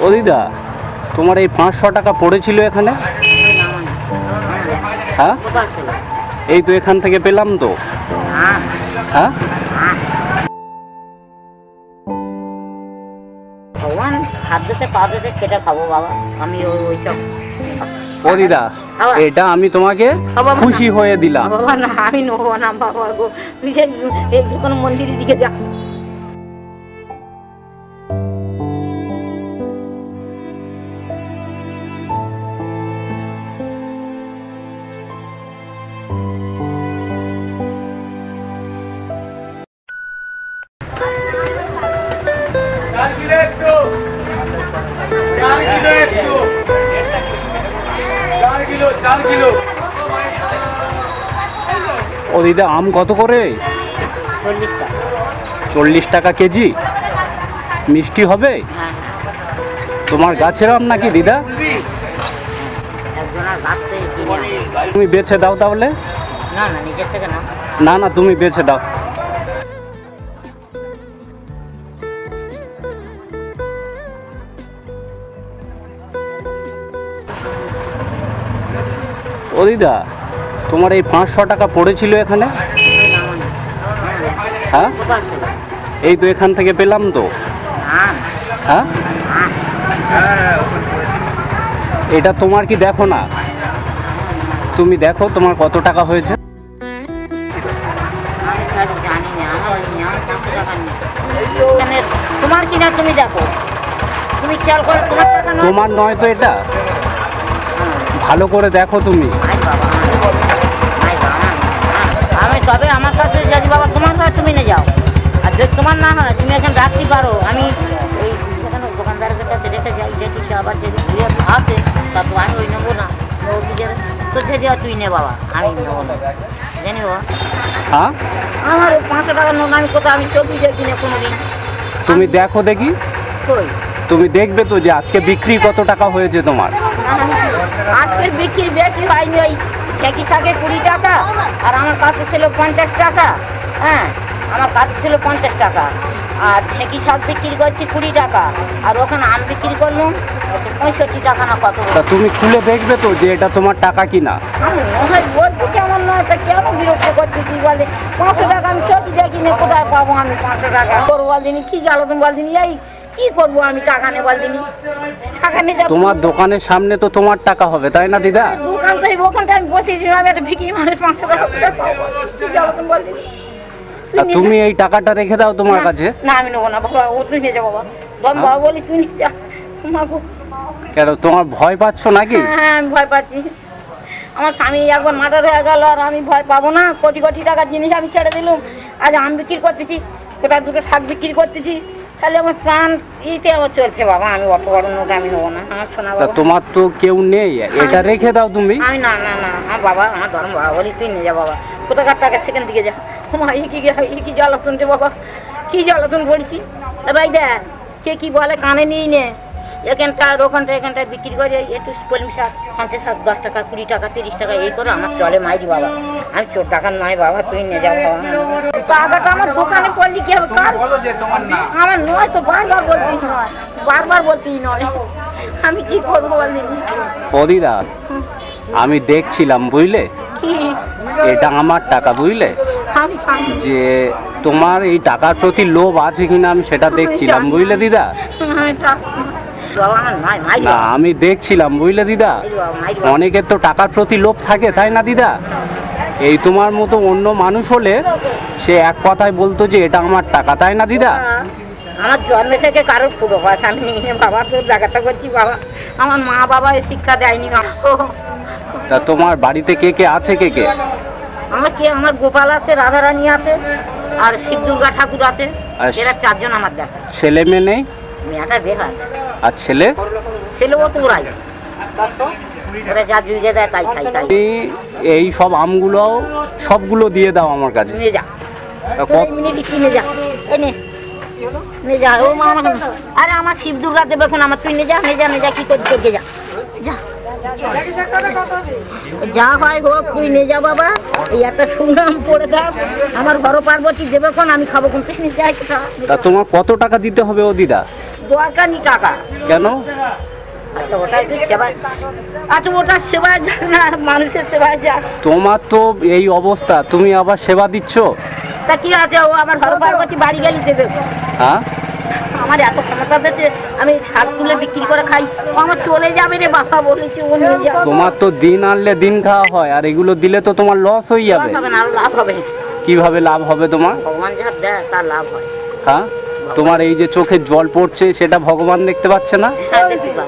ও দিদা, তোমার এই 500 টাকা পড়েছিল এখানে? হ্যাঁ, এই তো এখান থেকে পেলাম তো। হ্যাঁ, ভগবান খাদ্যতে পা দিতে সেটা খাবো বাবা, আমি ওইসব। ও দিদা, এটা আমি তোমাকে খুশি হয়ে দিলাম। বাবা না, আমি নেবো না বাবা গো, তুই যে কোনো মন্দিরের দিকে যা। ও দিদা, আম কত করে? 40 টাকা। 40 টাকা কেজি? মিষ্টি হবে? তোমার গাছের আম নাকি দিদা? তুমি বেছে দাও তাহলে। না না, নিজের থেকে না। না না, তুমি বেছে দাও। ও দিদা, তোমার এই 500 টাকা পড়েছিল এখানে? হ্যাঁ, এই তো এখান থেকে পেলাম তো। হ্যাঁ, এটা তোমার কি দেখো না? তুমি দেখো তোমার কত টাকা হয়েছে। তোমার কিনা তুমি দেখো, তুমি খেয়াল করো, তোমার নয় তো এটা, ভালো করে দেখো তুমি। আমি তবে আমার কাছে যদি বাবা তোমার হয় তুমি নিয়ে যাও, আর যদি তোমার না হয় তুমি এখন রাখতে পারো। আমি ওই সেখানে দোকানদারের কাছে রেখে যাই, দেখি আবার যদি ঘুরে আসে তা তো আমি ওই নেবো না, তো সে দেওয়া তুই নে বাবা, আমি নেবো না, জানি বাবা। হ্যাঁ, আমার 500 টাকার নোট আমি কোথাও আমি চোখই দেখি না কোনোদিন। তুমি দেখো দেখি, কই তুমি দেখবে তো যে আজকে বিক্রি কত টাকা হয়েছে তোমার। আজকের বিক্রি হয়নি, ওই একই শাকে 20 টাকা, আর আমার কাছে ছিল 50 টাকা। হ্যাঁ, আমার কাছে ছিল 50 টাকা, আর একই শাক বিক্রি করছি 20 টাকা, আর ওখানে আম বিক্রি করলাম 65 টাকা না কত। তা তুমি খুলে দেখবে তো যে এটা তোমার টাকা কিনা। আমি নয় বলছি কেমন নয়, তা কেমন বিরক্ত করছি, কি বলে 500 টাকা আমি চোখই দেখি না, কোথায় পাবো আমি 500 টাকা? করবো বলদিনি, কি গেল তুমি বলদিনি, এই কি করবো আমি টাকা নেই বলদিনি, টাকা নিয়ে তোমার দোকানের সামনে তো তোমার টাকা হবে, তাই না দিদা? দোকান তো ওখানটা আমি বসেছিলাম, একটা ভিকি মানে 500 টাকা পাবো, কি গেল তুমি বলদিনি। তুমি এই টাকাটা রেখে দাও তোমার কাছে। না, আমি নেবো না বাবা, ও তুই নিয়ে যা বাবা, বাবা বলি তুই নিয়ে যা। কেন, তোমার ভয় পাচ্ছ নাকি? হ্যাঁ, আমি ভয় পাচ্ছি, আমার স্বামী একবার মার্ডার হয়ে গেল, আর আমি ভয় পাবো না? কোটি কোটি টাকার জিনিস আমি ছেড়ে দিলাম, আজ আম বিক্রি করতেছি, কোথায় দুটো শাক বিক্রি করতেছি, তাহলে আমার প্রাণ ইতে আমার চলছে বাবা। আমি অত বড় নোট আমি নেবো না, আমার শোনা বাবা। তোমার তো কেউ নেই, এটা রেখে দাও তুমি। আমি না না না, আমার বাবা, আমার ধর্ম বাবা বলি তুই নিয়ে যা বাবা, কোথাকার টাকা সেখান দিকে যা। তোমার কি জ্বালাতন রে বাবা, কি জ্বালাতন পড়ছি। ভাই দেখ কে কি বলে কানে নিই নে, এখানটায় ওখানটায় বিক্রি করে একটু কলমি শাক 50 শাক 10 টাকা 20 টাকা 30 টাকা এই করে আমার চলে মাইরি বাবা। আমি চোর টাকার নয় বাবা, তুই নিয়ে যাও বাবা। টাকাটা আমার দোকানে পড়লি কি হবে? আমার নয় তো, বারবার বলতেই নয়, বারবার বলতেই নয়, আমি কি করবো বললি? ও দিদা, আমি দেখছিলাম বুঝলে, কি এটা আমার টাকা বুঝলে, আমি যে তোমার এই টাকার প্রতি লোভ আছে কিনা আমি সেটা দেখছিলাম বুঝলে দিদা। না, আমি দেখছিলাম বুঝলে দিদা, অনেকের তো টাকার প্রতি লোভ থাকে, তাই না দিদা? এই তোমার মতো অন্য মানুষ হলে সে এক কথায় বলতো যে এটা আমার টাকা, তাই না দিদা? আমার জন্ম থেকে কারোর পুরো পয়সা আমি নিয়ে বাবা, তোর দেখাটা করছি বাবা, আমার মা বাবা শিক্ষা দেয়নি। তা তোমার বাড়িতে কে কে আছে? কে কে? আমার গোপাল আছে, রাধারানী আছে, আর শিব দুর্গা ঠাকুর আছে, এরা 4 জন আমার দেখা। ছেলে মেয়ে নেই? মেয়েটা বের আছে। আর ছেলে? ছেলেও তো ওরাই, ওরা যা জুড়ে দেয় তাই খাই তাই। এই সব আমগুলো সবগুলো দিয়ে দাও আমার কাছে। নিয়ে যা, মিনিট কিনে যা, নিয়ে যা। ও মা, আরে আমার শিব দুর্গা দেবে এখন, আমার তুই নিয়ে যা, কি করতে যা যা যা হয় হোক, তুই নিয়ে যা বাবা। এই একটা সুনাম পড়ে দাও, আমার বড় পার্বতী দেবে কোন, আমি খাবো কোন। তা তোমার কত টাকা দিতে হবে ও দিদা? দরকার নেই টাকা। কেন? আচ্ছা ওটা একটু সেবা, আচ্ছা ওটা সেবা যাক না, মানুষের সেবায় যাক। তোমার তো এই অবস্থা, তুমি আবার সেবা দিচ্ছ? তা কি আছে, ও আমার ঘর পার্বতী বাড়ি গেলি দেবে। হ্যাঁ, আমার এত ক্ষমতা দিচ্ছে, আমি শাক তুলে বিক্রি করে খাই, ও আমার চলে যাবে রে বাবা বলেছি, ও নিয়ে যাবে। তোমার তো দিন আনলে দিন খাওয়া হয়, আর এগুলো দিলে তো তোমার লস হয়ে যাবে। হবে না, আরো লাভ হবে। কিভাবে লাভ হবে তোমার? ভগবান যা দেয় তার লাভ হয়। হ্যাঁ, তোমার এই যে চোখে জল পড়ছে সেটা ভগবান দেখতে পাচ্ছে না? হ্যাঁ, দেখি বা।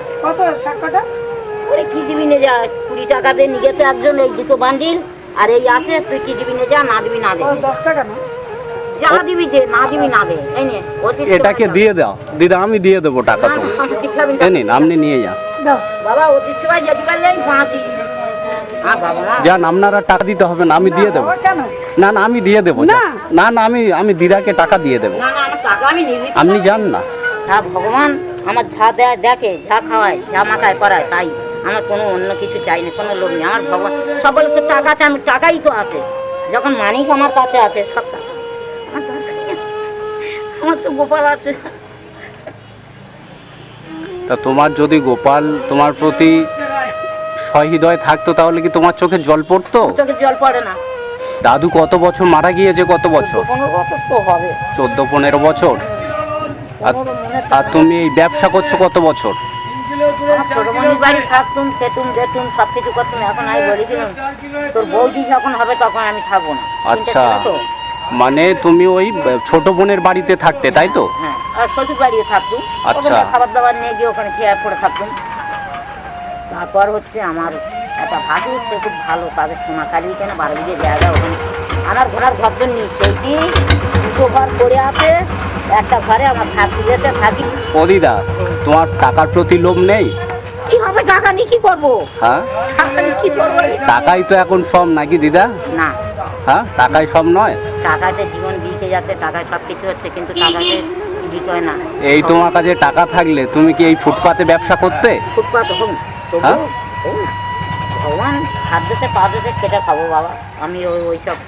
ওরে কি দিবি নে যা, 20 টাকা দিয়ে নিয়ে গেছে একজন, এই দুটো বান্ডিল আর এই আছে, তুই কি দিবি নে যা, না দিবি না দে। 10 টাকা না? যা দিবি দে, না দিবি না দে। এই নে এটাকে দিয়ে দাও দিদা, আমি দিয়ে দেবো টাকা তোমার। এই নিন, আপনি নিয়ে যান। দাও। বাবা অতি সেবায় যেতে পারলে আমি বাঁচি। হ্যাঁ বাবা না। যান, আপনারা টাকা দিতে হবে না, আমি দিয়ে দেবো। ও কেন? না না, আমি দিয়ে দেবো। না। না না, আমি দিদাকে টাকা দিয়ে দেবো। না না, আমার টাকা আমি নিবি। আপনি যান না। হ্যাঁ ভগবান আমার যা দেয় দেখে, যা খাওয়ায়, যা মাথায় করায় তাই। আমার কোনো অন্য কিছু চাই না, কোনো লোভ নেই। আমার ভগবান সকল তো টাকা আছে, আমি টাকাই তো আছে। যখন মানিক আমার কাছে আছে সব টাকা আমার দরকার নেই। আমার তো গোপাল আছে। তা তোমার যদি গোপাল তোমার প্রতি সহৃদয় থাকতো তাহলে কি তোমার চোখে জল পড়তো? চোখে জল পড়ে না। দাদু কত বছর মারা গিয়েছে? কত বছর? 15 বছর তো হবে। 14-15 বছর। আর 15 মনে আর তুমি এই ব্যবসা করছো কত বছর? আমার ছোটমণির বাড়ি থাকতুম, খেতুম যেতুম সব কিছু করতুম। এখন আমি বলেছিলাম তোর বৌদি যখন হবে তখন আমি থাকবো না। আচ্ছা, চিন্তা করো তো? মানে তুমি ওই ছোট বোনের বাড়িতে থাকতে, তাই তো? হ্যাঁ, আর শ্বশুর বাড়িও থাকতুম। আচ্ছা। ওখানে খাবার দাবার নিয়ে গিয়ে ওখানে খেয়ে পড়ে থাকতুম। তারপর হচ্ছে আমার একটা ভাসু, সে খুব ভালো, তাদের সোনাখালি কেন 12 বিঘে জায়গা, ওখানে আমার ঘোড়ার ঘরজন নেই। সেইটি দুটো ঘর পড়ে আছে, একটা ঘরে আমার থাকি যেতে থাকি। ও দিদা, তোমার টাকার প্রতি লোভ নেই? কি হবে, টাকা নিয়ে কি করবো? হ্যাঁ, টাকা নিয়ে কি করবো? টাকাই তো এখন সব নাকি দিদা? না, হ্যাঁ, টাকাই সব নয়। টাকাতে জীবন বিকে যাচ্ছে, টাকায় সব কিছু হচ্ছে, কিন্তু টাকাতে বিকে হয় না। এই তোমার কাছে টাকা থাকলে তুমি কি এই ফুটপাতে ব্যবসা করতে? ফুটপাত হোক, তবু হ্যাঁ? হোক না। ভগবান খাদ্যতে পাদ্যতে খেটে খাবো বাবা, আমি ওইসব।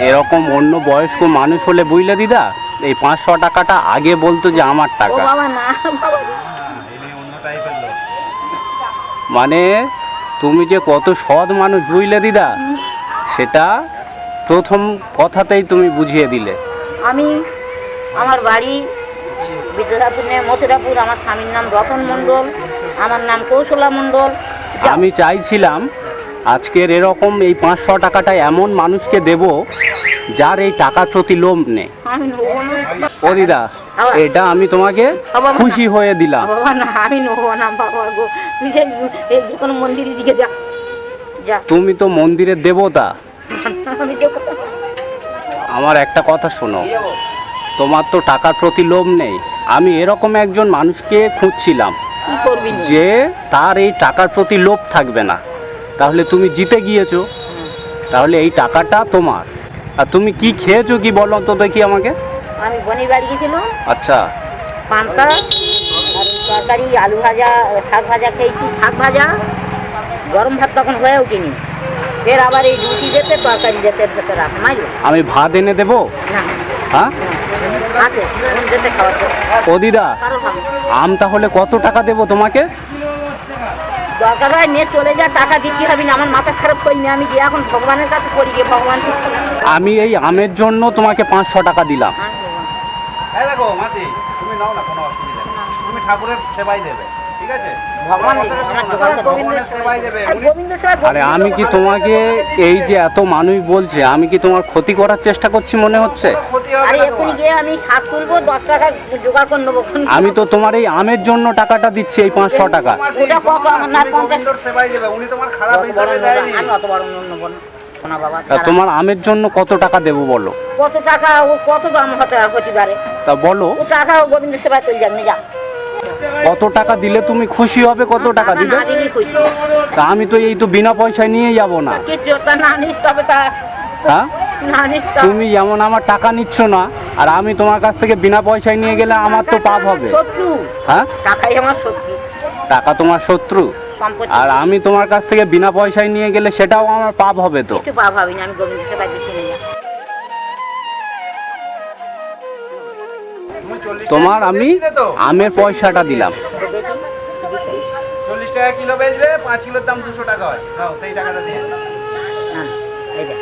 এরকম অন্য বয়স্ক মানুষ হলে বুঝলে দিদা, এই 500 টাকাটা আগে বলতো যে আমার ও টাকা। বাবা না বাবা, মানে তুমি যে কত সৎ মানুষ বুঝলে দিদা, সেটা প্রথম কথাতেই তুমি বুঝিয়ে দিলে। আমি আমার বাড়ি বিদ্যাপুর নেই, মথুরাপুর। আমার স্বামীর নাম রতন মণ্ডল, আমার নাম কৌশলা মণ্ডল। আমি চাইছিলাম আজকের এরকম এই 500 টাকাটা এমন মানুষকে দেব যার এই টাকার প্রতি লোভ নেই। আমি নেবো না ও দিদা, এটা আমি তোমাকে খুশি হয়ে দিলাম। বাবা না, আমি নেবো না বাবা গো। তুই যে এই যে কোনো মন্দিরের দিকে যা যা। তুমি তো মন্দিরের দেবতা। আমি দেখো আমার একটা কথা শোনো, তোমার তো টাকার প্রতি লোভ নেই। আমি এরকম একজন মানুষকে খুঁজছিলাম কি করবি নি? যে তার এই টাকার প্রতি লোভ থাকবে না। তাহলে তুমি জিতে গিয়েছো, তাহলে এই টাকাটা তোমার। আর তুমি কি খেয়েছো কি বলো তো দেখি আমাকে। আমি বোনের বাড়ি গেছিলাম, আচ্ছা, পান্তা আর তরকারি, আলু ভাজা, শাক ভাজা খেয়েছি। শাক ভাজা গরম ভাত তখন হয়ে উঠিনি, ফের আবার এই রুটি যেতে তরকারি যেতে ভেতরে রাখা মাইল আমি ভাত এনে দেবো? না। হ্যাঁ, আছে বোন যেতে খাওয়াতে ও দিদা, কারো ভালো আম তাহলে কত টাকা দেবো তোমাকে? দরকার হয় নিয়ে চলে যা, টাকা দিতে হবে না। আমার মাথা খারাপ করিনি, আমি গিয়ে এখন ভগবানের কাছে করি গিয়ে ভগবান। আমি এই আমের জন্য তোমাকে 500 টাকা দিলাম। এই দেখো মাসি, তুমি নাও না, কোনো অসুবিধা নেই। তুমি ঠাকুরের সেবাই দেবে, ঠিক আছে? ভগবান ভগবানের সেবাই দেবে। গোবিন্দ সেবা আরে আমি কি তোমাকে এই যে এত মানুষ বলছে, আমি কি তোমার ক্ষতি করার চেষ্টা করছি মনে হচ্ছে? ক্ষতি হবে আরে না এখনই তোমার। গিয়ে আমি শাক তুলবো, 10 টাকা জোগাড় করে নেবো। আমি তো তোমার এই আমের জন্য টাকাটা দিচ্ছি, এই 500 টাকা। মাসি, ওটা কত আমার না তুমি গোবিন্দর সেবাই দেবে, উনি তোমার খারাপ হিসাবে দেয়নি। আমি অত বড় নেবো না। না বাবা, তা তোমার আমের জন্য কত টাকা দেবো বলো? কত টাকা, ও কত দাম হতে পারে? তা বলো, ও টাকা ও গোবিন্দ সেবা চলে যাক, যা। কত টাকা দিলে তুমি খুশি হবে? কত টাকা দিলে? না দিলেই খুশি। তা আমি তো এই তো বিনা পয়সায় নিয়ে যাব না। কিছু তা না নিস তবে তা হ্যাঁ, না নিস তবে। তুমি যেমন আমার টাকা নিচ্ছ না, আর আমি তোমার কাছ থেকে বিনা পয়সায় নিয়ে গেলে আমার তো পাপ হবে। শত্রু, হ্যাঁ, টাকাই আমার শত্রু, টাকা তোমার শত্রু, সম্পত্তি। আর আমি তোমার কাছ থেকে বিনা পয়সায় নিয়ে গেলে সেটাও আমার পাপ হবে তো। কিছু পাপ ভাবি না, আমি গোবিন্দ সেবা দিচ্ছি না। তুমি 40 তোমার আমি আমের পয়সাটা দিলাম। 40 টাকা কিলো বেচলে 5 কিলোর দাম 200 টাকা হয়। নাও সেই টাকাটা দিয়ে। হ্যাঁ, এই যে,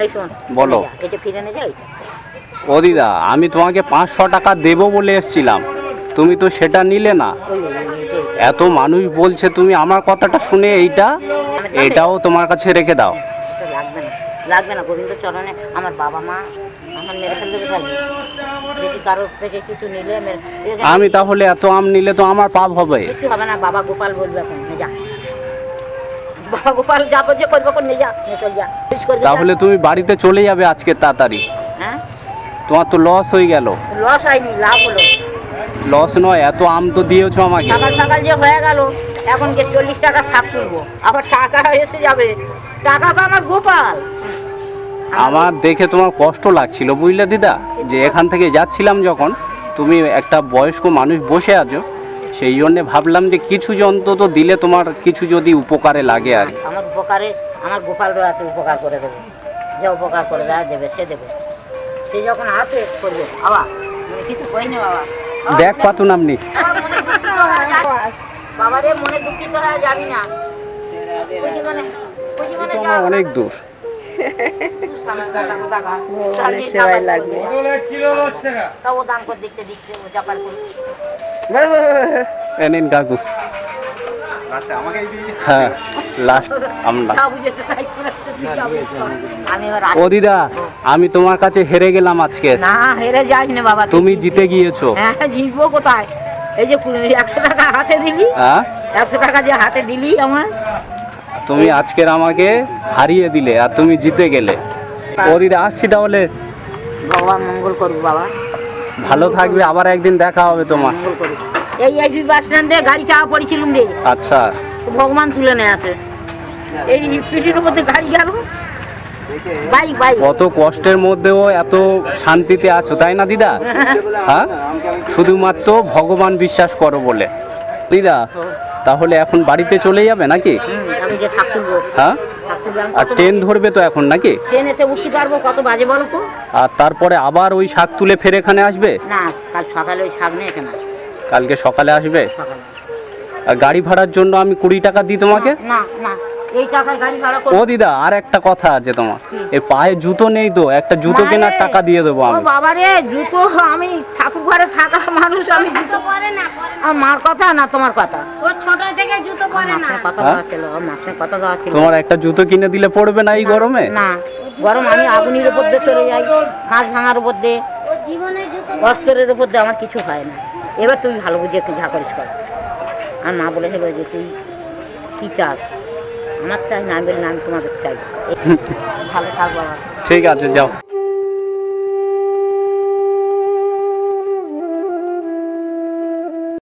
এই শোন, বলো। এটা ফিরে নিয়ে যাই। ও দিদা, আমি তোমাকে 500 টাকা দেবো বলে এসেছিলাম, তুমি তো সেটা নিলে না। এত মানুষ বলছে, তুমি আমার কথাটা শুনে এইটাও তোমার কাছে রেখে দাও। লাগবে না, লাগবে না, গোবিন্দ চরণে আমার বাবা মা আমার মেরে ফেলতে থাকবে। যদি কারোর থেকে কিছু নিলে আমি তাহলে এত আম নিলে তো আমার পাপ হবে। কিছু হবে না, বাবা গোপাল বলবে এখন নিয়ে যা। বাবা গোপাল যাবো যে করবো নিয়ে যা, নিয়ে চল যা। তাহলে তুমি বাড়িতে চলে যাবে আজকে তাড়াতাড়ি। হ্যাঁ, তোমার তো লস হয়ে গেল। লস হয়নি, লাভ হলো। লস নয়, এত আম তো দিয়েছো আমাকে। সকাল সকাল যে হয়ে গেল, এখন যে 40 টাকা শাক তুলবো, আবার টাকা এসে যাবে। টাকা তো আমার গোপাল। আমার দেখে তোমার কষ্ট লাগছিল, বুঝলে দিদা, যে এখান থেকে যাচ্ছিলাম যখন তুমি একটা বয়স্ক মানুষ বসে আছো, সেই জন্যে ভাবলাম যে কিছু যে অন্তত দিলে তোমার কিছু যদি উপকারে লাগে আর কি। আমার উপকারে আমার গোপালরা এত উপকার করে দেবে, যে উপকার করে দেবে সে দেবে। সে যখন আসে করবে। বাবা কিছু কই না বাবা। দেখ পাতুন আপনি। বাবা রে, মনে দুঃখিত হয়ে যাবি না। তোমার অনেক দূর। সেবাই লাগবে। তাও দান করে দেখতে দিচ্ছে, ও চাপার করে। নিন কাকু। আচ্ছা, আমাকে এই দিয়ে। হ্যাঁ, লাস্ট আমরা। আমি এবার ও দিদা, আমি তোমার কাছে হেরে গেলাম আজকে। না, হেরে যাই না বাবা। তুমি জিতে গিয়েছো। হ্যাঁ, জিতবো কোথায়? এই যে 100 টাকা হাতে দিলি, হ্যাঁ, 100 টাকা যে হাতে দিলি আমার। তুমি আজকের আমাকে হারিয়ে দিলে আর তুমি জিতে গেলে। ও দিদা, আসছি তাহলে। ভগবান মঙ্গল করুক বাবা, ভালো থাকবে, আবার একদিন দেখা হবে তোমার। মঙ্গল করুক। এই এসবি বাস স্ট্যান্ডে গাড়ি চাওয়া পড়েছিলাম রে, আচ্ছা, ভগবান তুলে নিয়ে আসে। এই পিঠির মধ্যে গাড়ি গেল, বাইক বাইক। কত কষ্টের মধ্যেও এত শান্তিতে আছো, তাই না দিদা? হ্যাঁ, শুধুমাত্র ভগবান বিশ্বাস করো বলে। দিদা, তাহলে এখন বাড়িতে চলে যাবে নাকি? আমি যে শাক তুলবো, হ্যাঁ, শাক তুলবো। আমি আর ট্রেন ধরবে তো এখন নাকি? ট্রেনেতে উঠতে পারবো? কত বাজে বলো তো? আর তারপরে আবার ওই শাক তুলে ফের এখানে আসবে? না, কাল সকালে ওই শাক নিয়ে এখানে আসবো। কালকে সকালে আসবে? সকালে। আর গাড়ি ভাড়ার জন্য আমি 20 টাকা দিই তোমাকে। না না, এই টাকায় গাড়ি ভাড়া ও করবো? দিদা, আর একটা কথা আছে তোমার, এই পায়ে জুতো নেই তো, একটা জুতো না কেনার রে। টাকা দিয়ে দেবো ও আমি। বাবা রে, জুতো আমি ঠাকুর ঘরে থাকা মানুষ, আমি জুতো পরে না। আমার কথা না তোমার কথা, ও ছোট থেকে জুতো পরে না। কথা হ্যাঁ? দেওয়া ছিল, ওর মাসের কথা দেওয়া ছিল। তোমার একটা জুতো কিনে দিলে পড়বে না এই গরমে? না, গরম আমি আগুনের উপর দিয়ে চলে যাই, হাঁস ভাঙার উপর দিয়ে, বস্ত্রের উপর দিয়ে, আমার কিছু হয় না। এবার তুমি ভালো বুঝে একটু যা করিস কর। আর মা বলেছিল যে তুই কি চাস? আমার চাই না, আমি বলি না, আমি তোমাদের চাই। ভালো থাক বাবা। ঠিক আছে, যাও।